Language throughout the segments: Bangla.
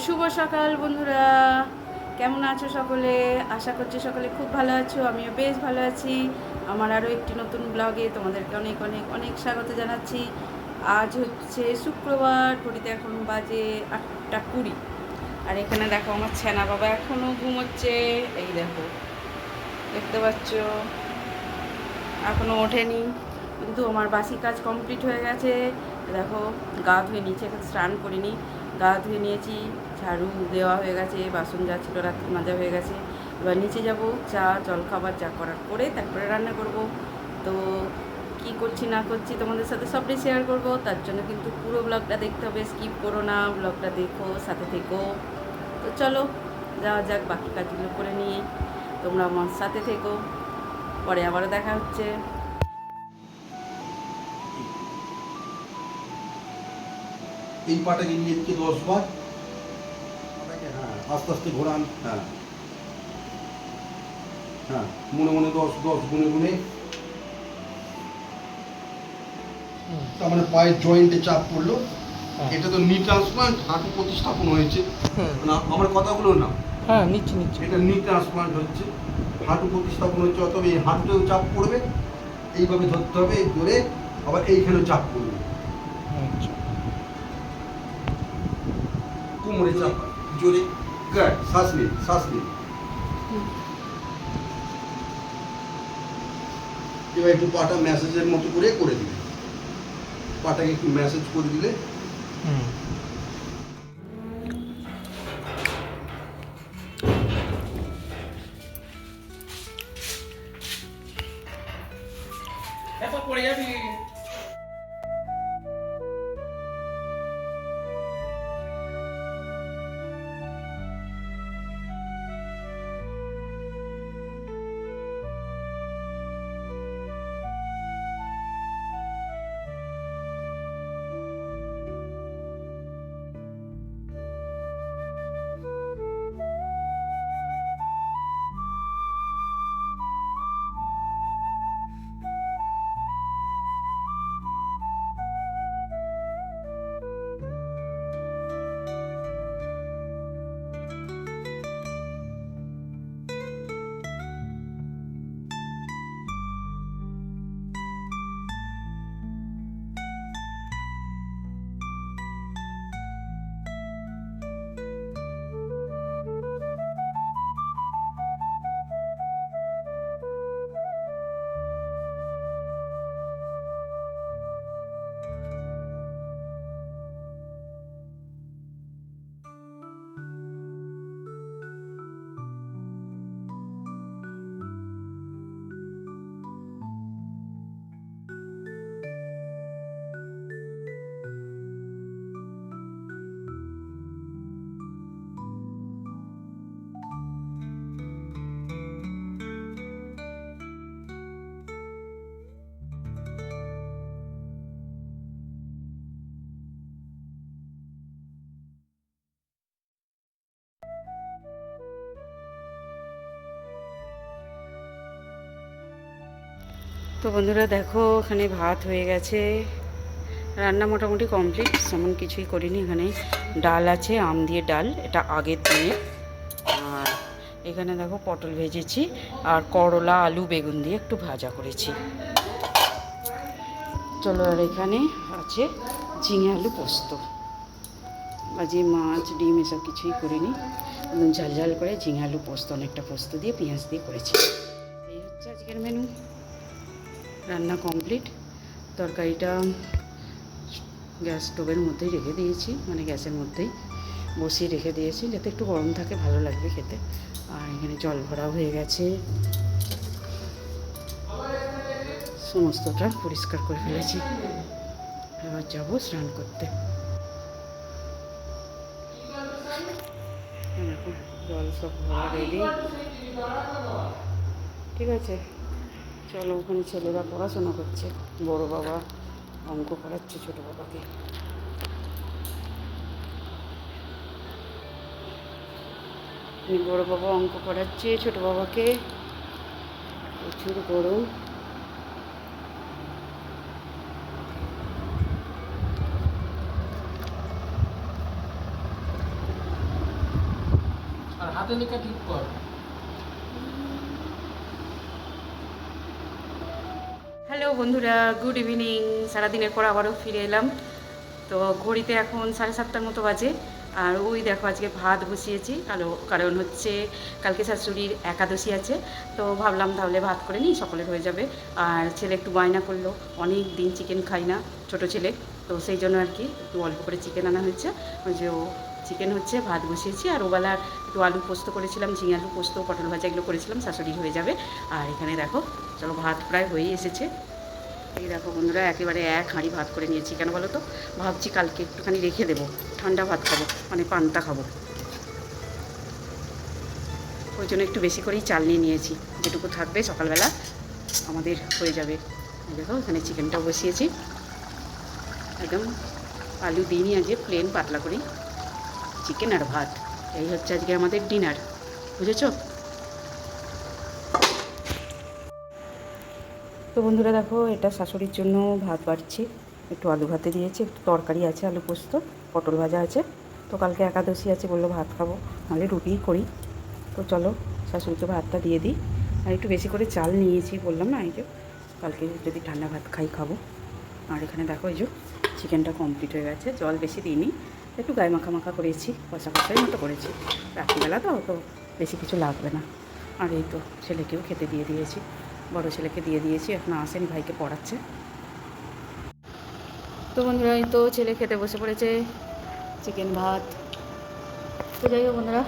শুভ সকাল বন্ধুরা, কেমন আছো সকলে? আশা করছি সকলে খুব ভালো আছো, আমিও বেশ ভালো আছি। আমার আরও একটি নতুন ব্লগে তোমাদেরকে অনেক অনেক অনেক স্বাগত জানাচ্ছি। আজ হচ্ছে শুক্রবার, ঘড়িতে এখন বাজে 8:20। আর এখানে দেখো আমার ছানা বাবা এখনও ঘুমোচ্ছে। এই দেখো, দেখতে পাচ্ছ এখনও ওঠেনি, কিন্তু আমার বাসি কাজ কমপ্লিট হয়ে গেছে। দেখো, গা ধুয়ে নিয়েছি, এখন স্নান করিনি, গা ধুয়ে নিয়েছি, ঝাড়ু দেওয়া হয়ে গেছে, বাসন যা ছিল রাত্রি মাজা হয়ে গেছে। এবার নিচে যাব, চা জলখাবার যা করার করে তারপরে রান্না করব। তো কি করছি না করছি তোমাদের সাথে সবটাই শেয়ার করব, তার জন্য কিন্তু পুরো ব্লগটা দেখতে হবে, স্কিপ করো না, ব্লগটা দেখো, সাথে থেকো। তো চলো যাওয়া যাক, বাকি কাজগুলো করে নিয়ে তোমরা আমার সাথে থেকো, পরে আবারও দেখা হচ্ছে। এই পাটাকে নিয়ে দিকে 10 বার পাটাকে, হ্যাঁ আস্তে আস্তে ঘোরান, হ্যাঁ হ্যাঁ মনে মনে 10 গুনে গুনে। তার মানে পায়ের জয়েন্টে চাপ পড়লো। এটা তো নি ট্রান্সপ্লান্ট, হাঁটু প্রতিস্থাপন হয়েছে না, আমার কথাগুলো না। হ্যাঁ, নিচ্ছি। এটা নি ট্রান্সপ্লান্ট হচ্ছে, হাঁটু প্রতিস্থাপন হচ্ছে, অথবা এই হাঁটুতেও চাপ পড়বে, এইভাবে ধরতে হবে, ধরে আবার এইখানেও চাপ পড়বে, আচ্ছা। কোমরে চাপ, জোরে গায়ে শ্বাস নিন, শ্বাস নিন। এবার একটু পাটা ম্যাসেজের মতো করে দিলে, পাটাকে একটু ম্যাসেজ করে দিলে। এরপর পড়ে যাবি। তো বন্ধুরা দেখো, এখানে ভাত হয়ে গেছে, রান্না মোটামুটি কমপ্লিট, তেমন কিছুই করিনি। এখানে ডাল আছে, আম দিয়ে ডাল, এটা আগের দিনে। আর এখানে দেখো পটল ভেজেছি, আর করলা আলু বেগুন দিয়ে একটু ভাজা করেছি। চলো, আর এখানে আছে ঝিঙে আলু পোস্ত, আজকে মাছ ডিম এসব কিছুই করিনি, একদম ঝাল ঝাল করে ঝিঙে আলু পোস্ত, অনেকটা পোস্ত দিয়ে পেঁয়াজ দিয়ে করেছি। এই হচ্ছে আজকের মেনু, রান্না কমপ্লিট। তরকারিটা গ্যাস স্টোভের মধ্যেই রেখে দিয়েছি, মানে গ্যাসের মধ্যেই বসিয়ে রেখে দিয়েছি, যাতে একটু গরম থাকে, ভালো লাগবে খেতে। আর এখানে জল ভরাও হয়ে গেছে, সমস্তটা পরিষ্কার করে ফেলেছি। এবার যাবো স্নান করতে। দেখো, জল সব ভরা রেডি, ঠিক আছে। চলো, ওখানে ছেলেরা পড়াশোনা করছে, বড় বাবা অঙ্ক করাচ্ছে ছোটো বাবাকে। বড় বাবা অঙ্ক করাচ্ছে ছোটো বাবাকে, প্রচুর গরম। হাতে লেখা ঠিক কর। হ্যালো বন্ধুরা, গুড ইভিনিং। সারাদিনের পর আবারও ফিরে এলাম। তো ঘড়িতে এখন 7:30টার মতো বাজে। আর ওই দেখো আজকে ভাত বসিয়েছি, কারণ হচ্ছে কালকে শাশুড়ির একাদশী আছে। তো ভাবলাম তাহলে ভাত করে নিই, সকলের হয়ে যাবে। আর ছেলে একটু বায়না করলো, অনেক দিন চিকেন খাই না ছোটো ছেলে, তো সেই জন্য আর কি একটু অল্প করে চিকেন আনা হচ্ছে। ওই যে চিকেন হচ্ছে, ভাত বসিয়েছি। আর ওবেলার একটু আলু পোস্ত করেছিলাম, ঝিঙে আলু পোস্ত, পটল ভাজা এগুলো করেছিলাম, শাশুড়ি হয়ে যাবে। আর এখানে দেখো চলো ভাত প্রায় হয়েই এসেছে। এই দেখো বন্ধুরা, একেবারে এক হাঁড়ি ভাত করে নিয়েছি। কেন বলো তো, ভাবছি কালকে একটুখানি রেখে দেবো, ঠান্ডা ভাত খাবো, মানে পান্তা খাবো। ওই জন্য একটু বেশি করেই চাল নিয়ে নিয়েছি, যেটুকু থাকবে সকালবেলা আমাদের হয়ে যাবে। দেখো এখানে চিকেনটাও বসিয়েছি, একদম আলু দিইনি আজকে, প্লেন পাতলা করি চিকেন আর ভাত। এই হচ্ছে আজকে আমাদের ডিনার, বুঝেছো? তো বন্ধুরা দেখো, এটা শাশুড়ির জন্য ভাত বাড়ছি, একটু আলু ভাতে দিয়েছি, একটু তরকারি আছে, আলু পোস্ত, পটল ভাজা আছে। তো কালকে একাদশী আছে, বললো ভাত খাবো, নাহলে রুটিই করি। তো চলো শাশুড়িকে ভাতটা দিয়ে দিই। আর একটু বেশি করে চাল নিয়েছি, বললাম না এই যে কালকে যদি ঠান্ডা ভাত খাবো। আর এখানে দেখো এই যে চিকেনটা কমপ্লিট হয়ে গেছে, জল বেশি দিইনি, একটু গায়ে মাখা মাখা করেছি, কষা কষাই মতো করেছি। রাত্রিবেলা তো বেশি কিছু লাগবে না। আর এই তো ছেলেকেও খেতে দিয়ে দিয়েছি, বড় ছেলেকে দিয়ে দিয়েছি, এখন আসেনি, ভাইকে পড়াচ্ছে। তো বন্ধুরা এই তো ছেলে খেতে বসে পড়েছে চিকেন ভাত। তো যাই হোক বন্ধুরা,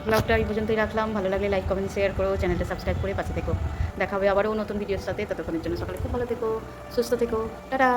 ব্লগটা এই পর্যন্তই রাখলাম। ভালো লাগলে লাইক কমেন্ট শেয়ার করো, চ্যানেলটা সাবস্ক্রাইব করে পাশে থেকো। দেখা হবে আবারও নতুন ভিডিওর সাথে। ততক্ষণের জন্য সকালে খুব ভালো থেকো, সুস্থ থেকো, টাটা।